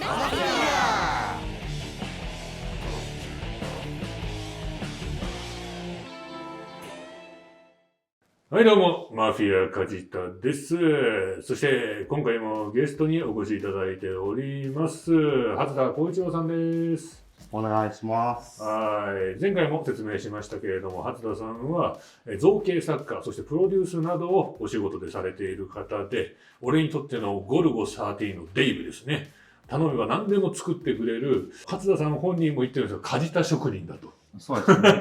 はいどうも、マフィア梶田です。そして今回もゲストにお越しいただいております。初田光一郎さんです。お願いします。はい。前回も説明しましたけれども、初田さんは造形作家、そしてプロデュースなどをお仕事でされている方で、俺にとってのゴルゴ13のデイブですね。頼めば何でも作ってくれる、初田さん本人も言ってるんですが、梶田職人だと。そうですね。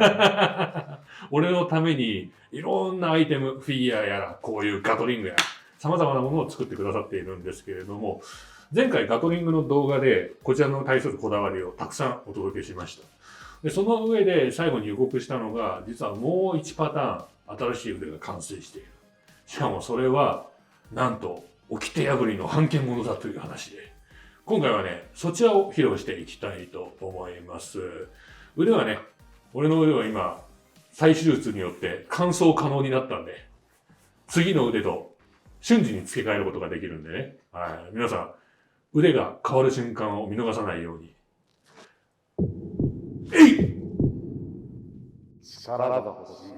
俺のためにいろんなアイテム、フィギュアやら、こういうガトリングや、様々なものを作ってくださっているんですけれども、前回ガトリングの動画でこちらの対するこだわりをたくさんお届けしました。で、その上で最後に予告したのが、実はもう1パターン、新しい腕が完成している。しかもそれは、なんと、掟破りの版権ものだという話で、今回はね、そちらを披露していきたいと思います。腕はね、俺の腕は今、再手術によって乾燥可能になったんで、次の腕と瞬時に付け替えることができるんでね。はい。皆さん、腕が変わる瞬間を見逃さないように。えい！力が欲しい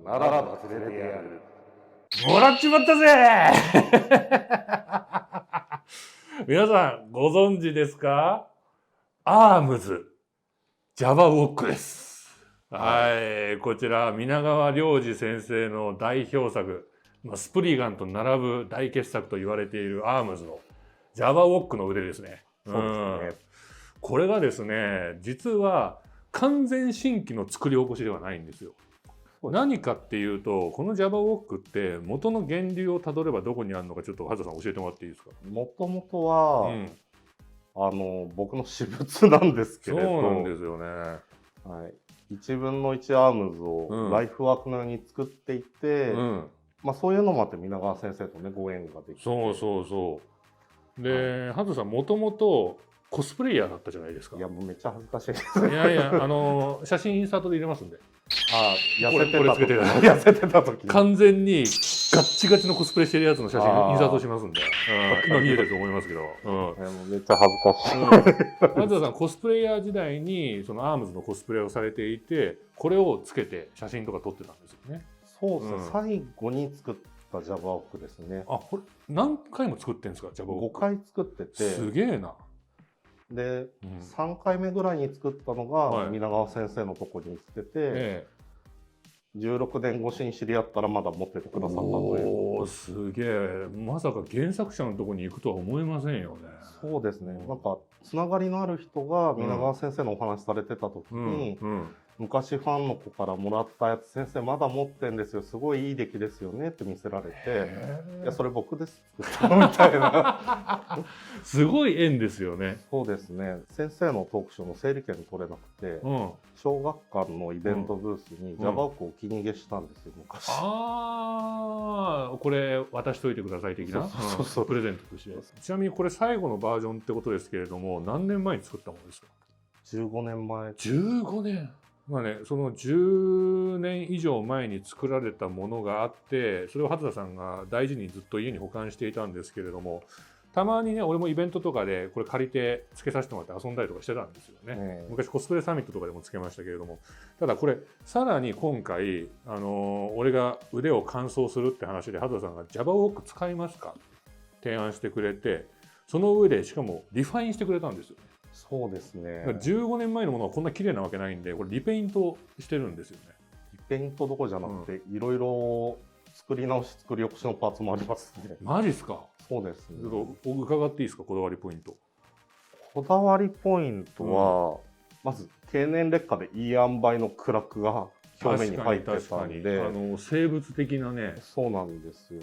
ならば連れてやる。もらっちまったぜ皆さん、ご存知ですか？アームズ、ジャバウォックです。はい。こちら、皆川良二先生の代表作、スプリガンと並ぶ大傑作と言われているアームズのジャバウォックの腕ですね。そうですね。これがですね、実は完全新規の作り起こしではないんですよ。何かっていうと、このジャバウォックって元の源流をたどればどこにあるのか、ちょっと畑さん教えてもらっていいですか？もともとは、僕の私物なんですけれど。そうなんですよね。はい。1分の1アームズをライフワークのように作っていて、そういうのもあって皆川先生とね、ご縁ができて。そうそうそう。で、畑さんもともとコスプレイヤーだったじゃないですか。いや、もうめっちゃ恥ずかしいです。いやいや、写真インサートで入れますんで。痩せてた時完全にガッチガチのコスプレしてるやつの写真インサートしますんで。今見えてると思いますけど。めっちゃ恥ずかしい。畑田さん、コスプレイヤー時代にそのアームズのコスプレをされていて、これをつけて写真とか撮ってたんですよね。そうですね。最後に作ったジャバウォックですね。これ何回も作ってんですか？ジャバウォック。5回作ってて。すげえな。で、3回目ぐらいに作ったのが皆川先生のとこに来てて、16年越しに知り合ったらまだ持っててくださったという。おー、すげえ。まさか原作者のとこに行くとは思えませんよね。そうですね。なんかつながりのある人が皆川先生のお話されてた時に、昔ファンの子からもらったやつ先生まだ持ってんですよ、すごいいい出来ですよねって見せられて、いやそれ僕ですみたいな。すごい縁ですよね。そうですね。先生のトークショーの整理券取れなくて、小学館のイベントブースにジャバウォックをお気に入りしたんですよ、昔。これ渡しといてください的なプレゼントとして。ちなみにこれ最後のバージョンってことですけれども、何年前に作ったものですか？15年前。15年。まあね、その10年以上前に作られたものがあって、それを畑田さんが大事にずっと家に保管していたんですけれども、たまにね、俺もイベントとかでこれ借りてつけさせてもらって遊んだりとかしてたんですよね。昔コスプレサミットとかでもつけましたけれども、ただこれさらに今回、俺が腕を乾燥するって話で畑田さんがジャバウォック使いますか提案してくれて、その上でしかもリファインしてくれたんですよね。そうですね。15年前のものはこんな綺麗なわけないんで、これリペイントしてるんですよね。リペイントどころじゃなくて、いろいろ作り直し作り起こしのパーツもありますね。マジっすか？そうですね。伺っていいですか？こだわりポイント。こだわりポイントは、まず経年劣化でいい塩梅のクラックが表面に入ってたんで、生物的なね、そうなんですよ。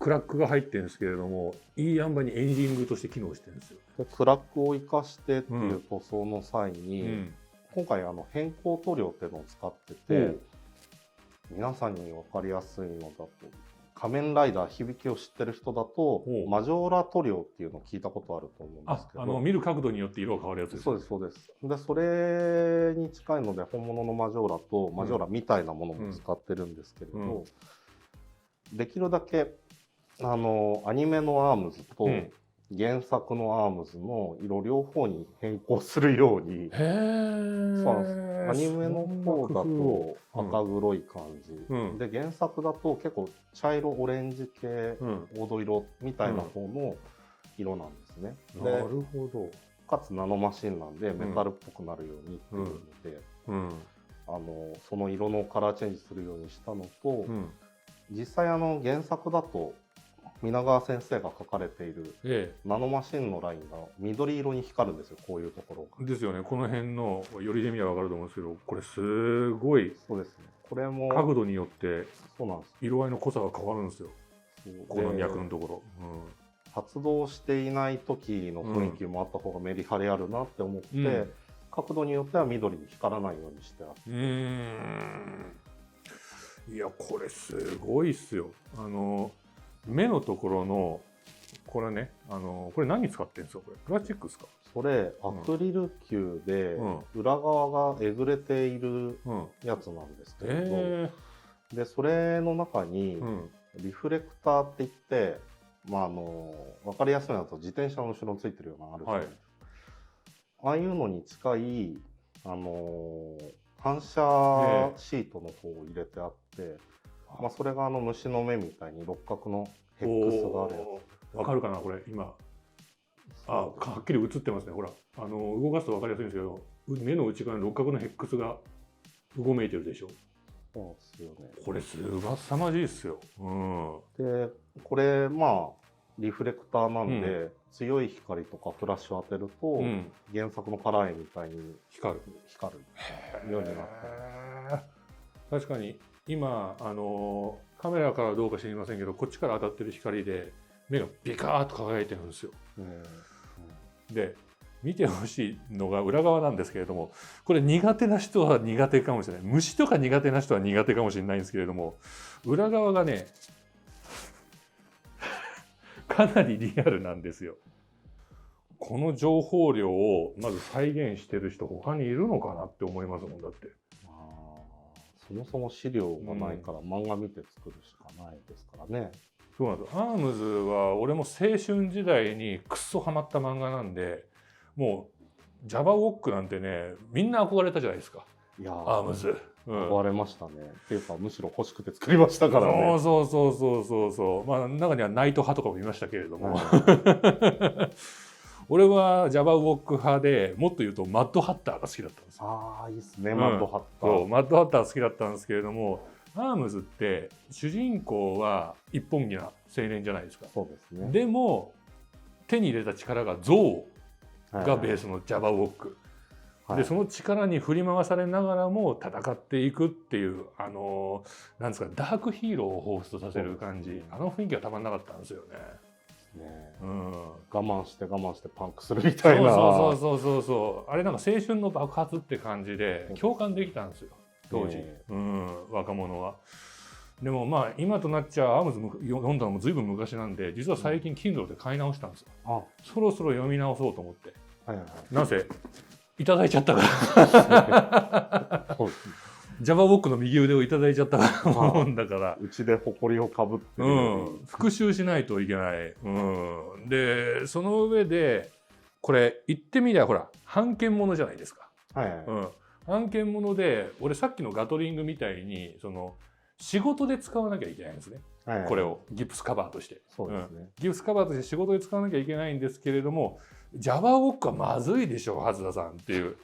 クラックが入ってるんですけれども、いい塩梅にエンジングとして機能してるんですよ。でクラックを生かしてっていう塗装の際に、今回変更塗料っていうのを使ってて、皆さんに分かりやすいのだと、仮面ライダー響きを知ってる人だとマジョーラ塗料っていうのを聞いたことあると思うんですけど、見る角度によって色が変わるやつです。そうですそうです。でそれに近いので本物のマジョーラとマジョーラみたいなものも使ってるんですけれど、できるだけアニメのアームズと原作のアームズの色両方に変更するように、へー。そうなんです。アニメの方だと赤黒い感じ、うん、で原作だと結構茶色オレンジ系、うん、黄土色みたいな方の色なんですね。なるほど。かつナノマシンなんでメタルっぽくなるようにっていうので、その色のカラーチェンジするようにしたのと、実際原作だと皆川先生が書かれているナノマシンのラインが緑色に光るんですよ、こういうところが。ですよね。この辺の寄りで見れば分かると思うんですけど、これすごい、そうですね。これも角度によってそうなんです。色合いの濃さが変わるんですよ。この脈のところ。発動していない時の雰囲気もあった方がメリハリあるなって思って、角度によっては緑に光らないようにしてあって。いや、これすごいっすよ。目のところのこれね、これ何使ってんですか？これプラスチックですか？それアクリル球で裏側がえぐれているやつなんですけれど、でそれの中にリフレクターっていって、分かりやすいのだと自転車の後ろについてるようなあるじゃないですか。ああいうのに近い反射シートの方を入れてあって、それが虫の目みたいに六角のヘックスがあるやつ。わかるかなこれ今。はっきり映ってますね。ほら動かすと分かりやすいんですけど、目の内側に六角のヘックスがうごめいてるでしょ。そうですよね。これすさまじいっすよ。でこれリフレクターなんで、強い光とかフラッシュを当てると、原作のカラー絵みたいに光るようになってます。確かに今カメラからどうか知りませんけど、こっちから当たってる光で目がビカーッと輝いてるんですよ。で見てほしいのが裏側なんですけれども、これ苦手な人は苦手かもしれない、虫とか苦手な人は苦手かもしれないんですけれども、裏側がねかなりリアルなんですよ。この情報量をまず再現してる人他にいるのかなって思いますもん。だってそもそも資料がないから漫画見て作るしかないですからね。そうなんです。アームズは俺も青春時代にクッソハマった漫画なんで、もうジャバウォックなんてね、みんな憧れたじゃないですか。いやアームズ、憧れましたね。っていうかむしろ欲しくて作りましたからね。そう中にはナイト派とかもいましたけれども、俺はジャバウォック派で、もっと言うとマッドハッターが好きだったんですよ。いいですね、マッドハッター。マッドハッター好きだったんですけれども、アームズって主人公は一本気な青年じゃないですか。そうですね。でも手に入れた力が象がベースのジャバウォック、でその力に振り回されながらも戦っていくっていう、なんですか、ダークヒーローを彷彿とさせる感じ、雰囲気がたまんなかったんですよね。我慢してパンクするみたいな。そうあれなんか青春の爆発って感じで共感できたんですよ当時、若者は。でも今となっちゃアームズ読んだのも随分昔なんで、実は最近 Kindle で買い直したんですよ。そろそろ読み直そうと思って、なぜいただいちゃったからジャバウォックの右腕をいただいちゃったもんだから、うちで埃をかぶって復習しないといけない。でその上でこれ言ってみりゃほら版権ものじゃないですか。版権もので、俺さっきのガトリングみたいに仕事で使わなきゃいけないんですね。これをギプスカバーとして。ギプスカバーとして仕事で使わなきゃいけないんですけれども、ジャバウォックはまずいでしょ初田さんっていう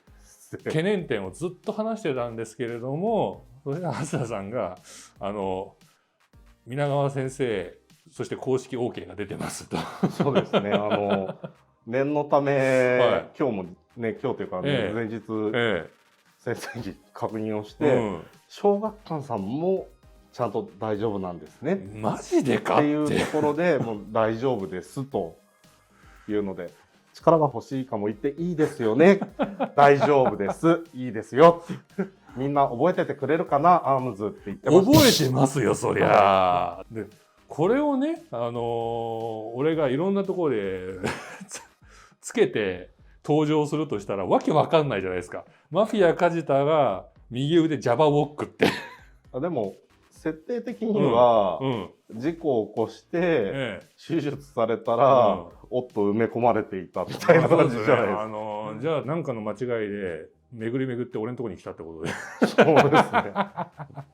懸念点をずっと話してたんですけれども、それが初田さんが皆川先生そして公式 OK が出てますと。そうですね。念のため、今日もね、今日というか、前日、先生に確認をして、小学館さんもちゃんと大丈夫なんですね。マジでかっていうところでもう大丈夫ですというので、力が欲しいかも言っていいですよね。大丈夫です。いいですよ。みんな覚えててくれるかな、アームズって言ってました。覚えてますよ、そりゃ。で、これをね、俺がいろんなところでつけて登場するとしたらわけわかんないじゃないですか。マフィア梶田が右腕ジャバウォックって。でも設定的には、事故を起こして手術されたら、おっと埋め込まれていたみたいな感じじゃないですか。じゃあなんかの間違いで巡り巡って俺のところに来たってことで。そうですね。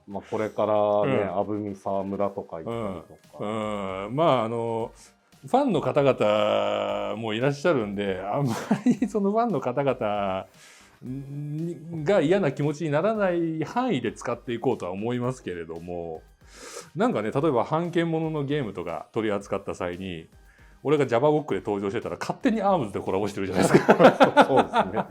まあこれからね、阿武沢村とか行ったりとか。まあファンの方々もいらっしゃるんで、あんまりそのファンの方々が嫌な気持ちにならない範囲で使っていこうとは思いますけれども、なんかね、例えば版権もののゲームとか取り扱った際に俺が JavaBook で登場してたら勝手に ARMS でコラボしてるじゃないですか。そうですね。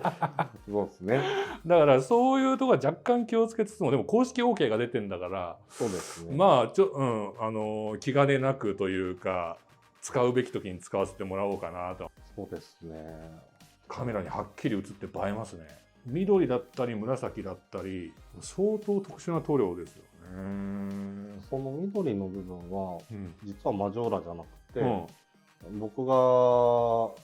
そうですね。だからそういうとこは若干気をつけつつも、でも公式 OK が出てんだから、そうですね。まあ気兼ねなくというか、使うべき時に使わせてもらおうかなと。そうですね。カメラにはっきり映って映えますね。緑だったり紫だったり、相当特殊な塗料ですよね。その緑の部分は、実はマジョーラじゃなくて、僕がちょ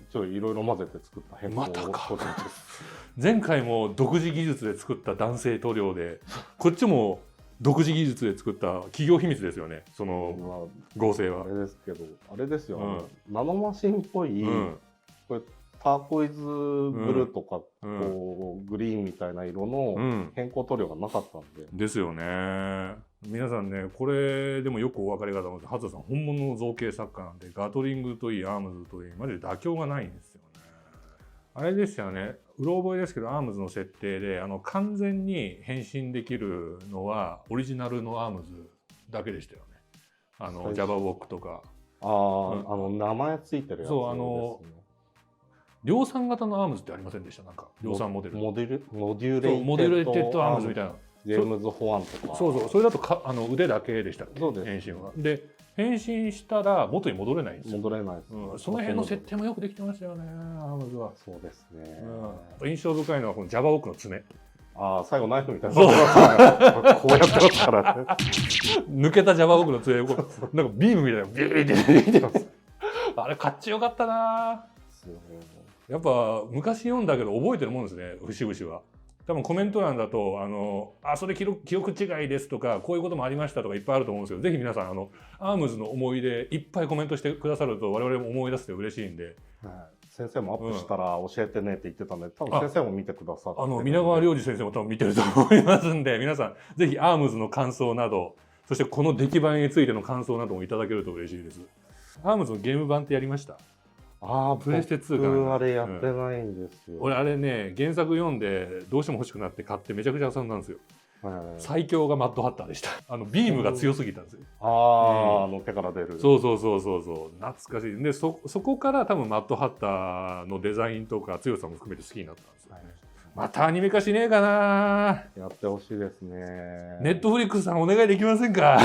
っといろいろ混ぜて作った変更塗料です。前回も独自技術で作った男性塗料で、こっちも独自技術で作った企業秘密ですよね、その合成は。あれですけど、あれですよ、ナノマシンっぽい、これターコイズブルーとか、こうグリーンみたいな色の変更塗料がなかったんで。ですよね。皆さんね、これでもよくお分かりかと思うんですけど、初田さん本物の造形作家なんで、ガトリングといいアームズといいマジで妥協がないんですよね。あれですよね、うろ覚えですけど、アームズの設定で完全に変身できるのはオリジナルのアームズだけでしたよね。JavaBook とか。名前ついてるやつですね。そう、量産型のアームズってありませんでした？なんか量産モデル。モデュレーテッドアームズみたいな。ジェームズ・ホワンとか。そう、それだと腕だけでしたっけ？変身は。で、変身したら元に戻れないんですよ。戻れないです。その辺の設定もよくできてましたよね、アームズは。そうですね。印象深いのはこの JavaBook の爪。最後ナイフみたいな。こうやってますからね。抜けた JavaBook の爪、なんかビームみたいなビーってます。あれかっちよかったな。やっぱ昔読んだけど覚えてるもんですね、節々は。多分コメント欄だとそれ記憶違いですとか、こういうこともありましたとかいっぱいあると思うんですけど、ぜひ皆さんアームズの思い出いっぱいコメントしてくださると我々も思い出して嬉しいんで。先生もアップしたら教えてねって言ってたんで、多分先生も見てくださって、皆川良二先生も多分見てると思いますんで、皆さんぜひアームズの感想など、そしてこの出来栄えについての感想などもいただけると嬉しいです。アームズのゲーム版ってやりました？プレステ2かな。僕あれやってないんですよ。俺あれね、原作読んでどうしても欲しくなって買ってめちゃくちゃ遊んだんですよ。最強がマッドハッターでした。ビームが強すぎたんですよ。手から出る。そう、懐かしい。でそこから多分マッドハッターのデザインとか強さも含めて好きになったんですよ。またアニメ化しねえかな。やってほしいですね。ネットフリックスさんお願いできませんか？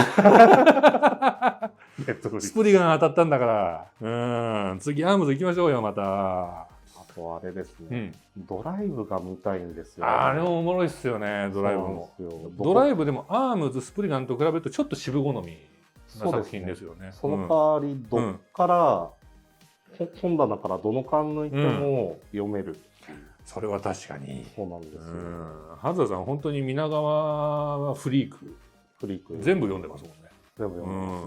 スプリガン当たったんだから。次アームズ行きましょうよ、また。あとあれですね、ドライブが見たいんですよ。あれもおもろいっすよね、ドライブも。ドライブでもアームズ、スプリガンと比べるとちょっと渋好みな作品ですよね。その代わりどっから、本棚からどの巻抜いても読める。それは確かに。そうなんですよ。初田さん本当に皆川はフリーク全部読んでますもんね。全部読んでま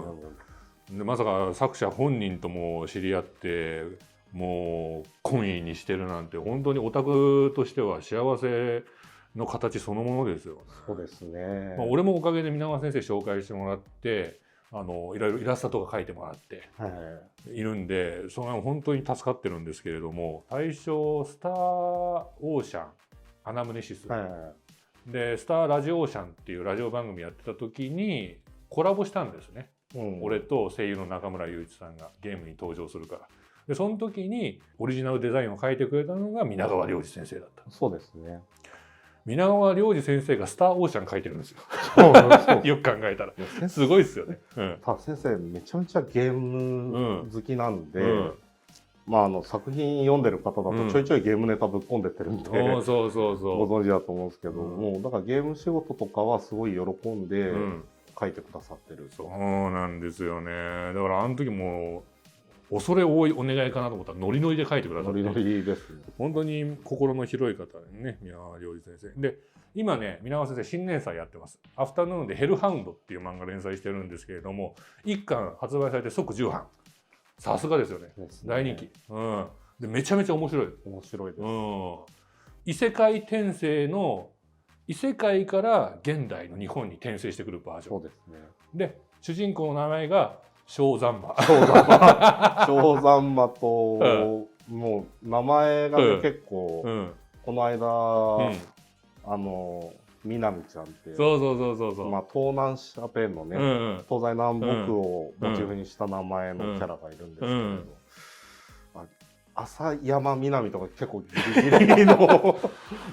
す。でまさか作者本人とも知り合ってもう懇意にしてるなんて、本当にオタクとしては幸せの形そのものですよね。そうですね。俺もおかげで皆川先生紹介してもらって、いろいろイラストとか描いてもらっているんで、それは本当に助かってるんですけれども、最初スターオーシャンアナムネシス、でスターラジオーシャンっていうラジオ番組やってた時にコラボしたんですね。俺と声優の中村雄一さんがゲームに登場するから。でその時にオリジナルデザインを描いてくれたのが皆川良二先生だった。そうですね。皆川良二先生がスターオーシャン描いてるんですよ。よく考えたらすごいですよね。先生めちゃめちゃゲーム好きなんで、作品読んでる方だとちょいちょいゲームネタぶっ込んでってるんで、ご存知だと思うんですけど、もうだからゲーム仕事とかはすごい喜んで書いてくださってる。そうなんですよね。だからあの時も恐れ多いお願いかなと思ったらノリノリで書いてくださってノリノリですね。本当に心の広い方でね、皆川良二先生で、今ね皆川先生新連載やってます。アフタヌーンでヘルハウンドっていう漫画連載してるんですけれども、1巻発売されて即重版。さすがですよね。大人気。でめちゃめちゃ面白い。面白いです。異世界転生の異世界から現代の日本に転生してくるバージョン。そうですね。で主人公の名前が小山馬。小山馬と、もう名前がね、結構、この間、みなみちゃんってまあ東南シャペンのね、東西南北をモチーフにした名前のキャラがいるんですけれど、浅山みなみとか結構ギリギリの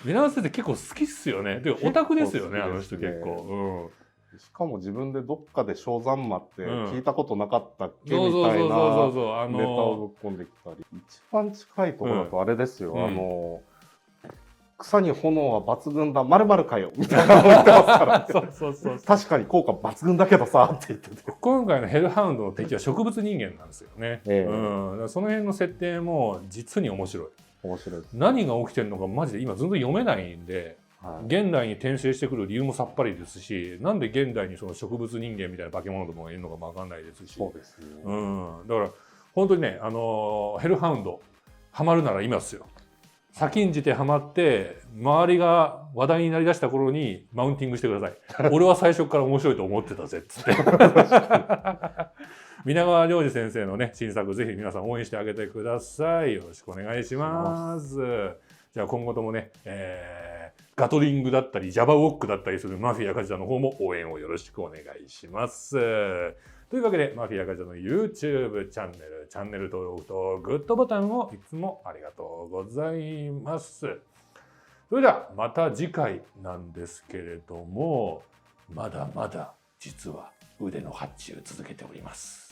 皆川先生結構好きっすよね。でオタクですよね、あの人結構。しかも自分でどっかで小山馬って聞いたことなかったっけみたいなネタをぶっ込んできたり、一番近いところだとあれですよ、草に炎は抜群だ、まるまるかよみたいなのを言ってますから確かに効果抜群だけどさって言ってて、今回のヘルハウンドの敵は植物人間なんですよね。その辺の設定も実に面白い。何が起きてるのかマジで今全然読めないんで、現代に転生してくる理由もさっぱりですし、なんで現代にその植物人間みたいな化け物とかがいるのかも分かんないですし、だから本当にね、ヘルハウンドハマるなら今っすよ。先んじてハマって周りが話題になりだした頃にマウンティングしてください。俺は最初から面白いと思ってたぜっつって皆川良二先生のね新作、ぜひ皆さん応援してあげてください。よろしくお願いします。じゃあ今後ともね、ガトリングだったりジャバウォックだったりするマフィアカジャの方も応援をよろしくお願いします。というわけでマフィアカジャの YouTube チャンネル登録とグッドボタンをいつもありがとうございます。それではまた次回なんですけれども、まだまだ実は腕の発注続けております。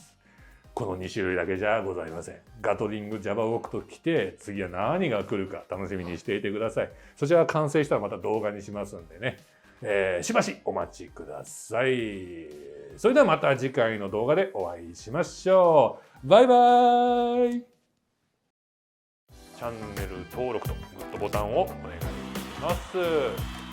この2種類だけじゃございません。ガトリング、ジャバウォークと来て、次は何が来るか楽しみにしていてください。そちらが完成したらまた動画にしますんでね、しばしお待ちください。それではまた次回の動画でお会いしましょう。バイバーイ。チャンネル登録とグッドボタンをお願いします。